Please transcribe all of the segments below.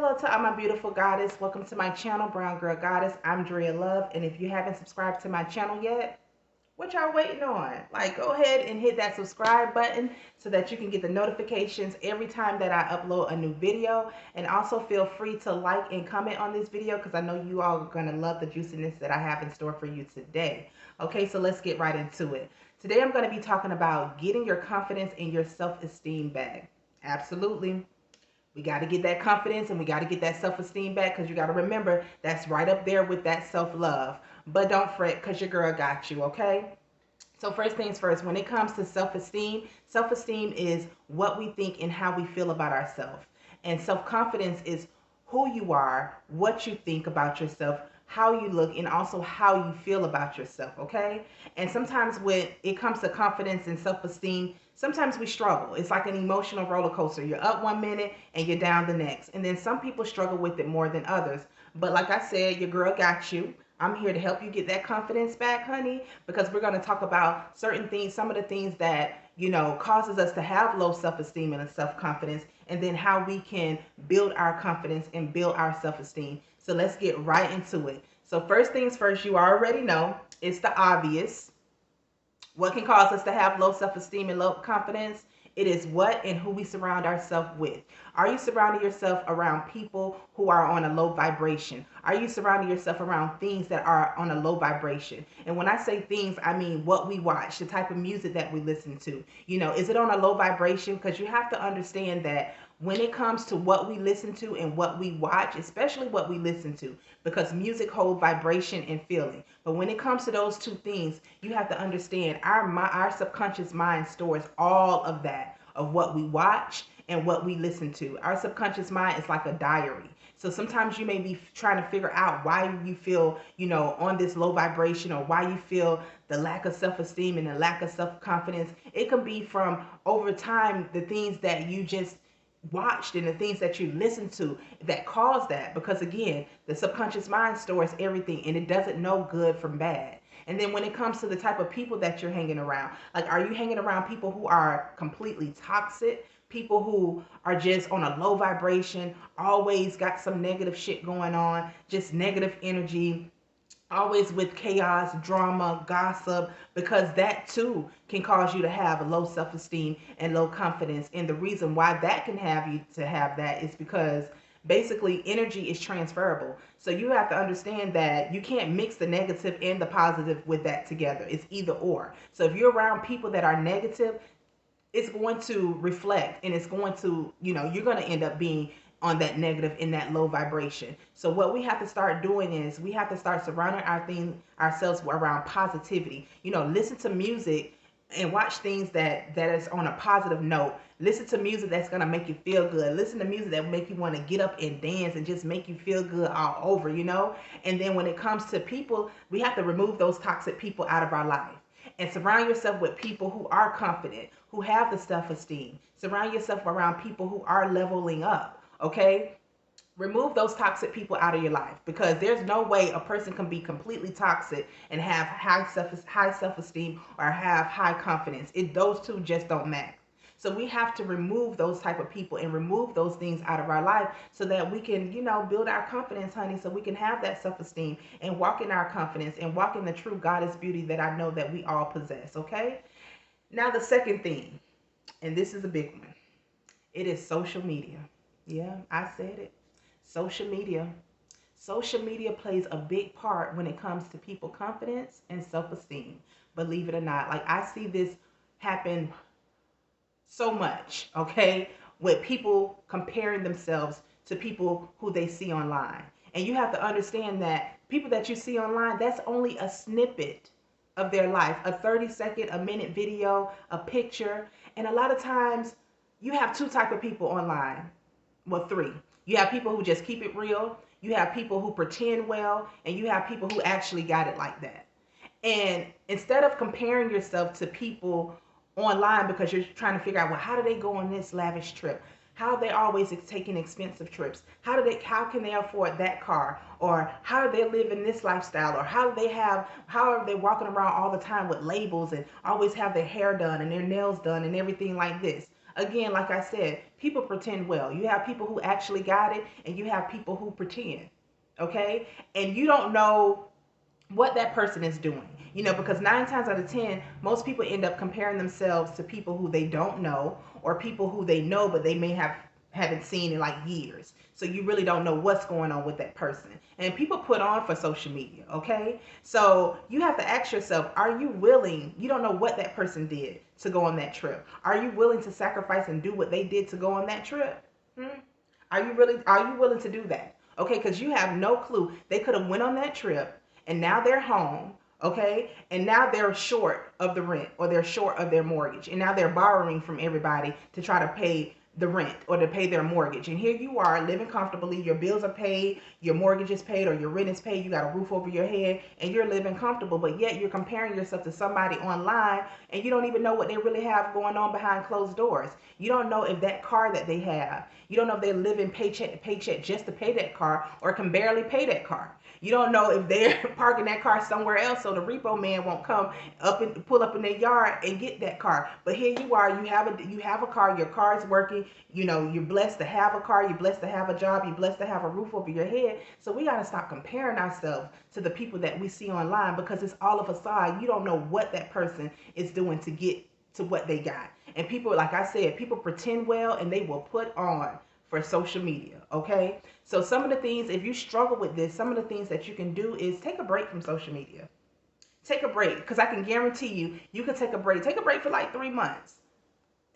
Hello to all my beautiful goddess. Welcome to my channel, Brown Girl Goddess. I'm Drea Love, and if you haven't subscribed to my channel yet, what y'all waiting on? Like, go ahead and hit that subscribe button so that you can get the notifications every time that I upload a new video. And also feel free to like and comment on this video because I know you all are going to love the juiciness that I have in store for you today. Okay, so let's get right into it. Today I'm going to be talking about getting your confidence and your self-esteem back. Absolutely. We got to get that confidence and we got to get that self-esteem back because you got to remember that's right up there with that self-love. But don't fret because your girl got you, okay? So first things first, when it comes to self-esteem, self-esteem is what we think and how we feel about ourselves. And self-confidence is who you are, what you think about yourself, how you look, and also how you feel about yourself, okay? And sometimes when it comes to confidence and self-esteem, sometimes we struggle. It's like an emotional roller coaster. You're up one minute and you're down the next. And then some people struggle with it more than others. But like I said, your girl got you. I'm here to help you get that confidence back, honey, because we're going to talk about certain things, some of the things that, causes us to have low self-esteem and self-confidence, and then how we can build our confidence and build our self-esteem. So let's get right into it. So first things first, you already know, it's the obvious. What can cause us to have low self-esteem and low confidence? It is what and who we surround ourselves with. Are you surrounding yourself around people who are on a low vibration? Are you surrounding yourself around things that are on a low vibration? And when I say things, I mean what we watch, the type of music that we listen to. Is it on a low vibration? Because you have to understand that when it comes to what we listen to and what we watch, especially what we listen to, because music holds vibration and feeling. But when it comes to those two things, you have to understand our subconscious mind stores all of that, of what we watch and what we listen to. Our subconscious mind is like a diary. So sometimes you may be trying to figure out why you feel, on this low vibration, or why you feel the lack of self-esteem and the lack of self-confidence. It can be from over time, the things that you just watched and the things that you listen to that cause that, because again, the subconscious mind stores everything and it doesn't know good from bad. And then when it comes to the type of people that you're hanging around, like, are you hanging around people who are completely toxic, people who are just on a low vibration, always got some negative shit going on, just negative energy, always with chaos, drama, gossip, because that too can cause you to have a low self-esteem and low confidence. And the reason why that can have you to have that is because basically energy is transferable. So you have to understand that you can't mix the negative and the positive with that together. It's either or. So if you're around people that are negative, it's going to reflect, and it's going to, you're going to end up being on that negative in that low vibration. So what we have to start doing is we have to start surrounding ourselves around positivity. Listen to music and watch things that is on a positive note. Listen to music that's going to make you feel good. Listen to music that will make you want to get up and dance and just make you feel good all over, And then when it comes to people, we have to remove those toxic people out of our life and surround yourself with people who are confident, who have the self-esteem. Surround yourself around people who are leveling up, okay? Remove those toxic people out of your life, because there's no way a person can be completely toxic and have high self-esteem or have high confidence. Those two just don't match. So we have to remove those type of people and remove those things out of our life so that we can, build our confidence, honey, so we can have that self-esteem and walk in our confidence and walk in the true goddess beauty that I know that we all possess, okay? Now the second thing, and this is a big one, it is social media. Yeah, I said it. Social media. Social media plays a big part when it comes to people confidence and self-esteem. Believe it or not. Like, I see this happen so much, okay, with people comparing themselves to people who they see online. And you have to understand that people that you see online, that's only a snippet of their life, a 30-second, a minute video, a picture. And a lot of times you have two type of people online. Well, three. You have people who just keep it real, you have people who pretend well, and you have people who actually got it like that. And instead of comparing yourself to people online because you're trying to figure out, well, how do they go on this lavish trip? How are they always taking expensive trips? How can they afford that car? Or how do they live in this lifestyle? Or how are they walking around all the time with labels and always have their hair done and their nails done and everything like this? Again, like I said, people pretend well. You have people who actually got it, and you have people who pretend. Okay? And you don't know what that person is doing. Because 9 times out of 10, most people end up comparing themselves to people who they don't know, or people who they know but they may haven't seen in like years. So you really don't know what's going on with that person. And people put on for social media, okay? So you have to ask yourself, are you willing? You don't know what that person did to go on that trip. Are you willing to sacrifice and do what they did to go on that trip? Hmm? Are you willing to do that? Okay, because you have no clue. They could have went on that trip and now they're home, okay? And now they're short of the rent, or they're short of their mortgage. And now they're borrowing from everybody to try to pay the rent or to pay their mortgage. And here you are living comfortably. Your bills are paid, your mortgage is paid, or your rent is paid. You got a roof over your head and you're living comfortable, but yet you're comparing yourself to somebody online and you don't even know what they really have going on behind closed doors. You don't know if that car that they have, you don't know if they're living paycheck to paycheck just to pay that car or can barely pay that car. You don't know if they're parking that car somewhere else so the repo man won't come up and pull up in their yard and get that car. But here you are, you have a car, your car is working, you're blessed to have a car, you're blessed to have a job, you're blessed to have a roof over your head. So we got to stop comparing ourselves to the people that we see online, because it's all of a facade. You don't know what that person is doing to get to what they got. And people, like I said, people pretend well and they will put on for social media, okay? So some of the things, if you struggle with this, some of the things that you can do is take a break from social media. Take a break, because I can guarantee you, you could take a break. Take a break for like 3 months.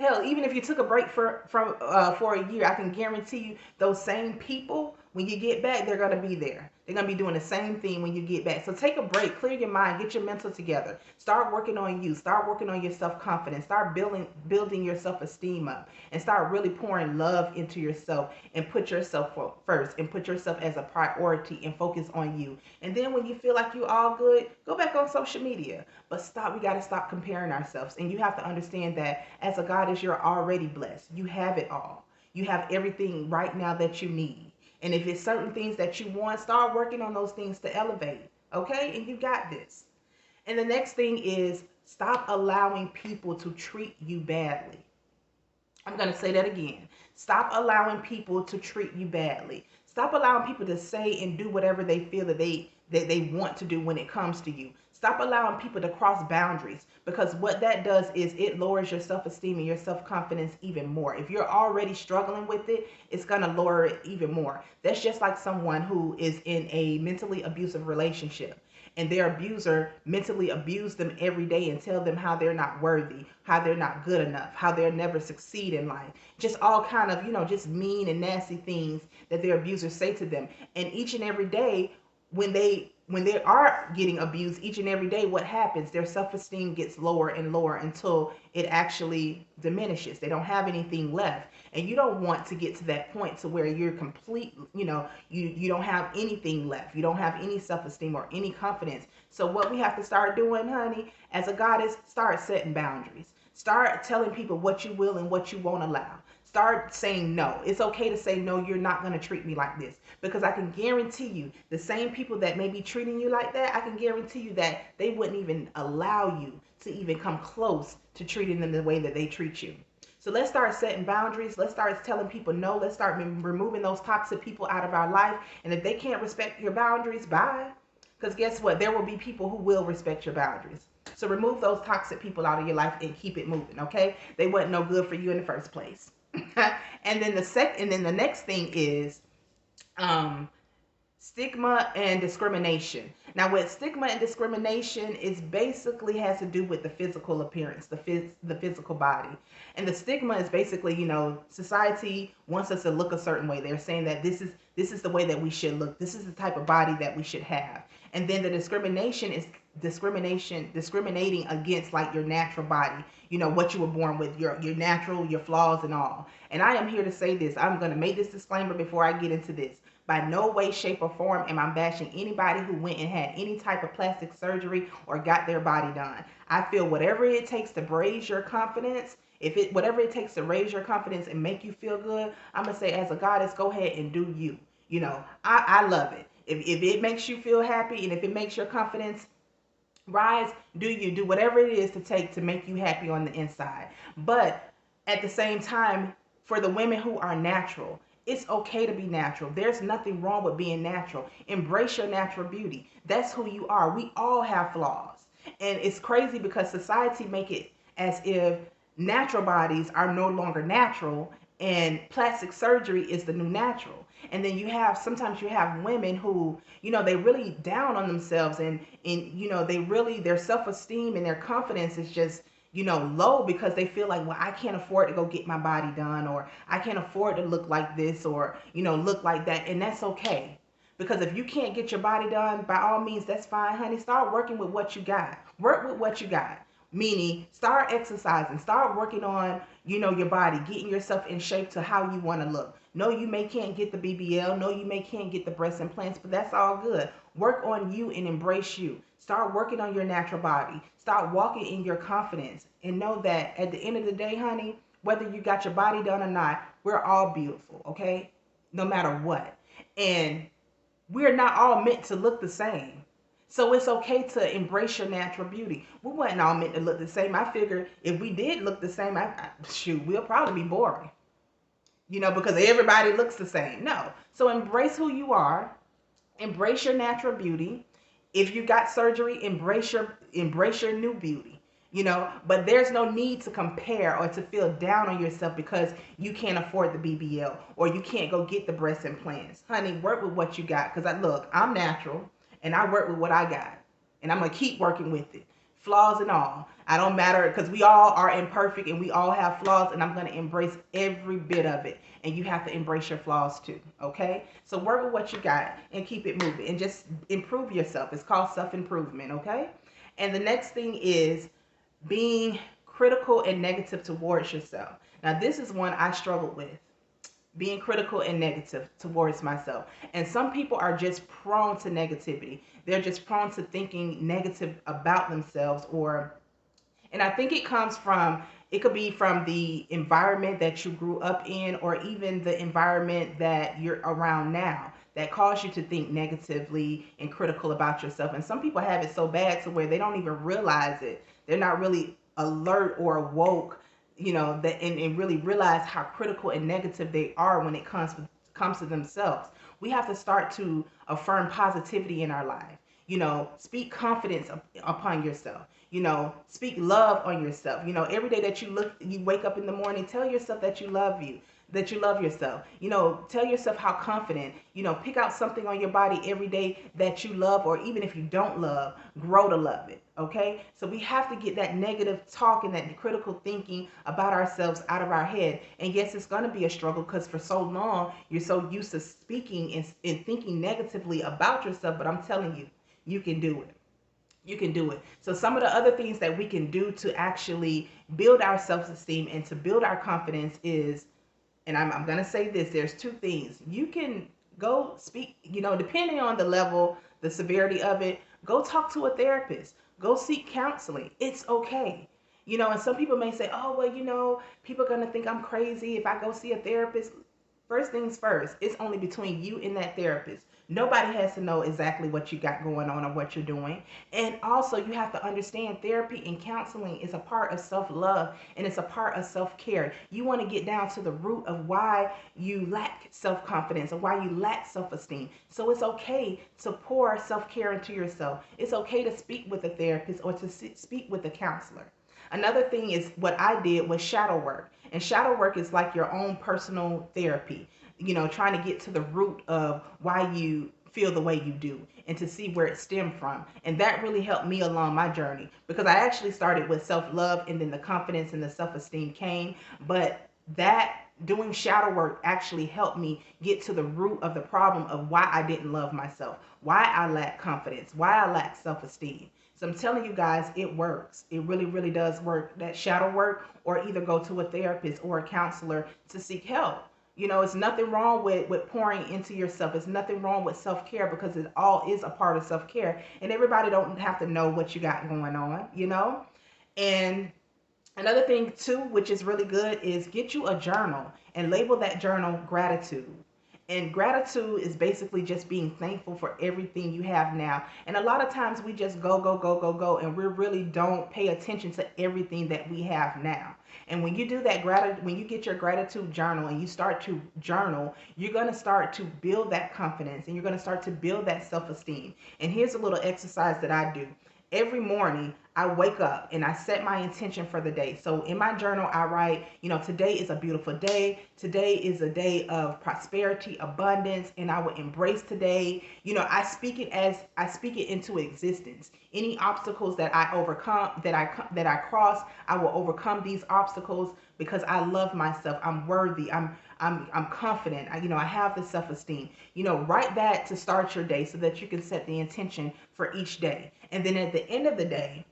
Hell, even if you took a break for a year, I can guarantee you those same people, when you get back, they're gonna be there. They're gonna be doing the same thing when you get back. So take a break, clear your mind, get your mental together. Start working on you. Start working on your self-confidence. Start building your self-esteem up, and start really pouring love into yourself, and put yourself first, and put yourself as a priority, and focus on you. And then when you feel like you're all good, go back on social media. But we got to stop comparing ourselves. And you have to understand that as a goddess, you're already blessed. You have it all. You have everything right now that you need. And if it's certain things that you want, start working on those things to elevate. Okay? And you got this. And the next thing is, stop allowing people to treat you badly. I'm going to say that again. Stop allowing people to treat you badly. Stop allowing people to say and do whatever they feel that they want to do when it comes to you. Stop allowing people to cross boundaries, because what that does is it lowers your self-esteem and your self-confidence even more. If you're already struggling with it, it's going to lower it even more. That's just like someone who is in a mentally abusive relationship, and their abuser mentally abused them every day and tell them how they're not worthy, how they're not good enough, how they'll never succeed in life. Just all kind of, just mean and nasty things that their abusers say to them. And each and every day, when they are getting abused, each and every day, what happens? Their self-esteem gets lower and lower until it actually diminishes. They don't have anything left. And you don't want to get to that point to where you're complete, you don't have anything left. You don't have any self-esteem or any confidence. So what we have to start doing, honey, as a goddess, start setting boundaries. Start telling people what you will and what you won't allow. Start saying no. It's okay to say no. You're not going to treat me like this, because I can guarantee you the same people that may be treating you like that, I can guarantee you that they wouldn't even allow you to even come close to treating them the way that they treat you. So let's start setting boundaries. Let's start telling people no. Let's start removing those toxic people out of our life. And if they can't respect your boundaries, bye. Because guess what? There will be people who will respect your boundaries. So remove those toxic people out of your life and keep it moving, okay? They wasn't no good for you in the first place. And then the next thing is stigma and discrimination. Now, with stigma and discrimination, is basically has to do with the physical appearance, the physical body. And the stigma is basically, society wants us to look a certain way. They're saying that this is the way that we should look. This is the type of body that we should have. And then the discrimination is discriminating against like your natural body, what you were born with, your natural, your flaws and all. And I am here to say this. I'm going to make this disclaimer before I get into this. By no way, shape, or form am I bashing anybody who went and had any type of plastic surgery or got their body done. I feel whatever it takes to raise your confidence, whatever it takes to raise your confidence and make you feel good, I'm going to say, as a goddess, go ahead and do you. I love it. If it makes you feel happy and if it makes your confidence rise, do whatever it is to take to make you happy on the inside. But At the same time, for the women who are natural, it's okay to be natural. There's nothing wrong with being natural. Embrace your natural beauty. That's who you are. We all have flaws. And it's crazy because society make it as if natural bodies are no longer natural and plastic surgery is the new natural. And then you have, sometimes you have women who, they really down on themselves, and they really, their self-esteem and their confidence is just, low, because they feel like, well, I can't afford to go get my body done, or I can't afford to look like this, or look like that. And that's okay, because if you can't get your body done, by all means, that's fine, honey. Start working with what you got. Work with what you got. Meaning, start exercising, start working on, your body, getting yourself in shape to how you want to look. No, you may can't get the BBL. No, you may can't get the breast implants, but that's all good. Work on you and embrace you. Start working on your natural body. Start walking in your confidence, and know that at the end of the day, honey, whether you got your body done or not, we're all beautiful, okay? No matter what. And we're not all meant to look the same. So it's okay to embrace your natural beauty. We weren't all meant to look the same. I figure if we did look the same, shoot, we'll probably be boring, because everybody looks the same. No. So embrace who you are. Embrace your natural beauty. If you got surgery, embrace your new beauty. But there's no need to compare or to feel down on yourself because you can't afford the BBL or you can't go get the breast implants. Honey, work with what you got, because I'm natural and I work with what I got, and I'm going to keep working with it, flaws and all. I don't matter, because we all are imperfect and we all have flaws, and I'm going to embrace every bit of it, and you have to embrace your flaws too. Okay, so work with what you got and keep it moving and just improve yourself. It's called self-improvement. Okay, and the next thing is being critical and negative towards yourself. Now, this is one I struggled with, being critical and negative towards myself. And some people are just prone to negativity. They're just prone to thinking negative about themselves, and I think it could be from the environment that you grew up in, or even the environment that you're around now, that cause you to think negatively and critical about yourself. And some people have it so bad to where they don't even realize it. They're not really alert or awoke, that and really realize how critical and negative they are when it comes to themselves. We have to start to affirm positivity in our life. Speak confidence upon yourself. Speak love on yourself. Every day that you wake up in the morning, tell yourself that you love you, that you love yourself. Tell yourself how confident. Pick out something on your body every day that you love, or even if you don't love, grow to love it. Okay, so we have to get that negative talk and that critical thinking about ourselves out of our head. And yes, it's going to be a struggle, because for so long you're so used to speaking and thinking negatively about yourself. But I'm telling you, you can do it. You can do it. So some of the other things that we can do to actually build our self-esteem and to build our confidence is, and I'm going to say this, there's two things. You can go speak, depending on the level, the severity of it, go talk to a therapist. Go seek counseling. It's okay. And some people may say, oh, well, people are going to think I'm crazy if I go see a therapist. First things first, it's only between you and that therapist. Nobody has to know exactly what you got going on or what you're doing. And also, you have to understand therapy and counseling is a part of self-love, and it's a part of self-care. You want to get down to the root of why you lack self-confidence or why you lack self-esteem. So it's okay to pour self-care into yourself. It's okay to speak with a therapist or to speak with a counselor. Another thing is, what I did was shadow work. And shadow work is like your own personal therapy, trying to get to the root of why you feel the way you do and to see where it stemmed from. And that really helped me along my journey, because I actually started with self-love, and then the confidence and the self-esteem came. But that doing shadow work actually helped me get to the root of the problem of why I didn't love myself, why I lack confidence, why I lack self-esteem. So I'm telling you guys, it works. It really, really does work. That shadow work, or either go to a therapist or a counselor to seek help. It's nothing wrong with pouring into yourself. It's nothing wrong with self-care, because it all is a part of self-care. And everybody don't have to know what you got going on. And another thing too, which is really good, is get you a journal and label that journal gratitude. And gratitude is basically just being thankful for everything you have now. And a lot of times we just go, go, go, go, go, and we really don't pay attention to everything that we have now. And when you do that when you get your gratitude journal and you start to journal, you're going to start to build that confidence and you're going to start to build that self-esteem. And here's a little exercise that I do. Every morning I wake up and I set my intention for the day. So in my journal, I write, today is a beautiful day. Today is a day of prosperity, abundance, and I will embrace today. I speak it into existence. Any obstacles that I overcome, that I cross, I will overcome these obstacles because I love myself. I'm worthy. I'm confident. I have the self-esteem. Write that to start your day so that you can set the intention for each day. And then at the end of the day,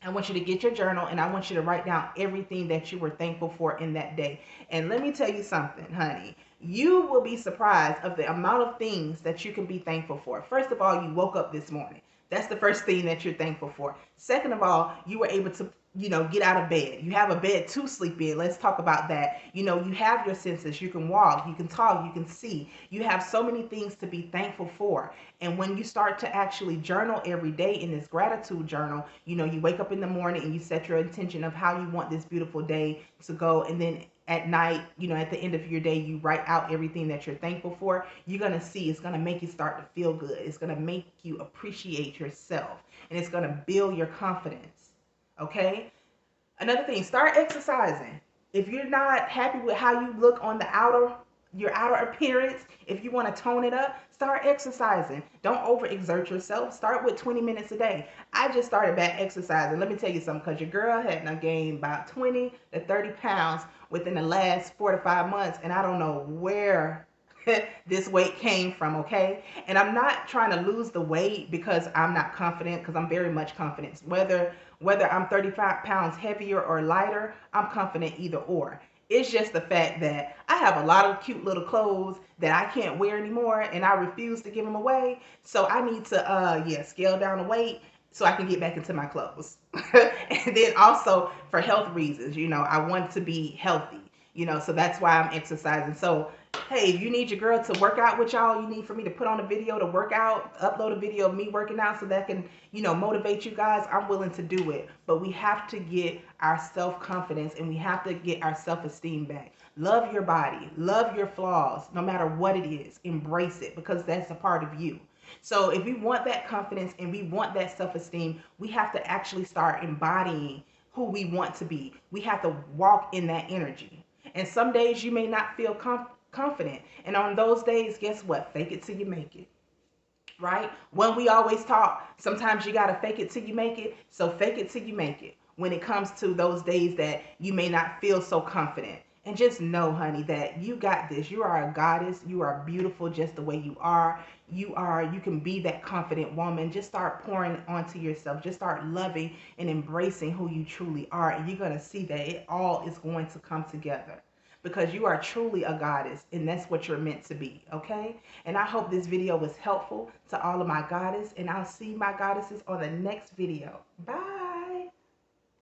I want you to get your journal and I want you to write down everything that you were thankful for in that day. And let me tell you something, honey. You will be surprised of the amount of things that you can be thankful for. First of all, you woke up this morning. That's the first thing that you're thankful for. Second of all, you were able to get out of bed. You have a bed to sleep in. Let's talk about that. You have your senses. You can walk, you can talk, you can see. You have so many things to be thankful for. And when you start to actually journal every day in this gratitude journal, you wake up in the morning and you set your intention of how you want this beautiful day to go. And then at night, at the end of your day, you write out everything that you're thankful for. You're going to see it's going to make you start to feel good. It's going to make you appreciate yourself. And it's going to build your confidence. Okay? Another thing, start exercising. If you're not happy with how you look on your outer appearance, if you want to tone it up, start exercising. Don't overexert yourself. Start with 20 minutes a day. I just started back exercising. Let me tell you something, because your girl had now gained about 20 to 30 pounds within the last 4 to 5 months, and I don't know where this weight came from, okay? And I'm not trying to lose the weight because I'm not confident, because I'm very much confident. Whether I'm 35 pounds heavier or lighter, I'm confident either or. It's just the fact that I have a lot of cute little clothes that I can't wear anymore and I refuse to give them away. So I need to scale down the weight so I can get back into my clothes. And then also for health reasons, I want to be healthy, so that's why I'm exercising. So hey, if you need your girl to work out with y'all, you need for me to put on a video to work out, upload a video of me working out so that can, motivate you guys, I'm willing to do it. But we have to get our self-confidence and we have to get our self-esteem back. Love your body, love your flaws, no matter what it is. Embrace it because that's a part of you. So if we want that confidence and we want that self-esteem, we have to actually start embodying who we want to be. We have to walk in that energy. And some days you may not feel confident. And on those days, guess what? Fake it till you make it. Right? When we always talk, sometimes you got to fake it till you make it. So fake it till you make it when it comes to those days that you may not feel so confident. And just know, honey, that you got this. You are a goddess. You are beautiful just the way you are. You can be that confident woman. Just start pouring onto yourself. Just start loving and embracing who you truly are. And you're going to see that it all is going to come together. Because you are truly a goddess and that's what you're meant to be, okay? And I hope this video was helpful to all of my goddess, and I'll see my goddesses on the next video. Bye.